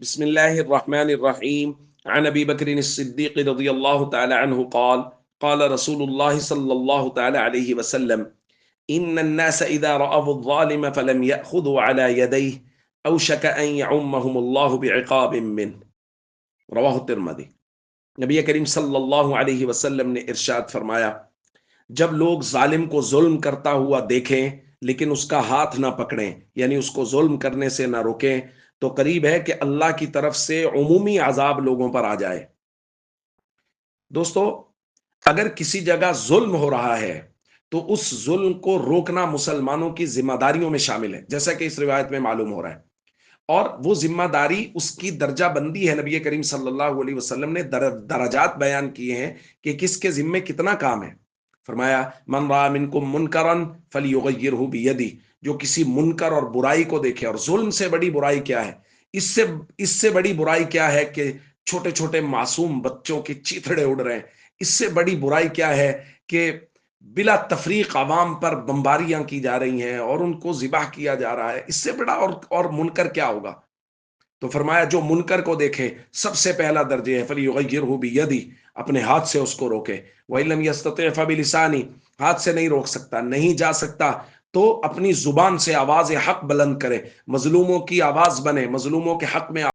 بسم الله الرحمن الرحيم. عن أبي بكر الصديق رضي الله تعالى عنه قال قال رسول الله صلى الله تعالى عليه وسلم: إن الناس إذا رأوا الظالم فلم يأخذوا على يديه أوشك أن يعمهم الله بعقاب منه. رواہ الترمذی۔ نبی کریم صلی اللہ علیہ وسلم نے ارشاد فرمایا، جب لوگ ظالم کو ظلم کرتا ہوا دیکھیں لیکن اس کا ہاتھ نہ پکڑیں، یعنی اس کو ظلم کرنے سے نہ روکیں، تو قریب ہے کہ اللہ کی طرف سے عمومی عذاب لوگوں پر آ جائے۔ دوستو، اگر کسی جگہ ظلم ہو رہا ہے تو اس ظلم کو روکنا مسلمانوں کی ذمہ داریوں میں شامل ہے، جیسا کہ اس روایت میں معلوم ہو رہا ہے۔ اور وہ ذمہ داری، اس کی درجہ بندی ہے۔ نبی کریم صلی اللہ علیہ وسلم نے درجات بیان کیے ہیں کہ کس کے ذمے کتنا کام ہے۔ فرمایا، من رأى منکم منکرا فلیغیرہ بیدی، جو کسی منکر اور برائی کو دیکھے، اور ظلم سے بڑی برائی کیا ہے؟ اس سے بڑی برائی کیا ہے کہ چھوٹے چھوٹے معصوم بچوں کے چیتھڑے اڑ رہے ہیں؟ اس سے بڑی برائی کیا ہے کہ بلا تفریق عوام پر بمباریاں کی جا رہی ہیں اور ان کو ذبح کیا جا رہا ہے؟ اس سے بڑا اور منکر کیا ہوگا؟ تو فرمایا، جو منکر کو دیکھے سب سے پہلا درجہ ہے فلیغیرہ بیدی، اپنے ہاتھ سے اس کو روکے۔ وَإِن لَّمْ يَسْتَطِعْ فَبِلِسَانِهِ، ہاتھ سے نہیں روک سکتا، نہیں جا سکتا، تو اپنی زبان سے آواز حق بلند کرے، مظلوموں کی آواز بنے، مظلوموں کے حق میں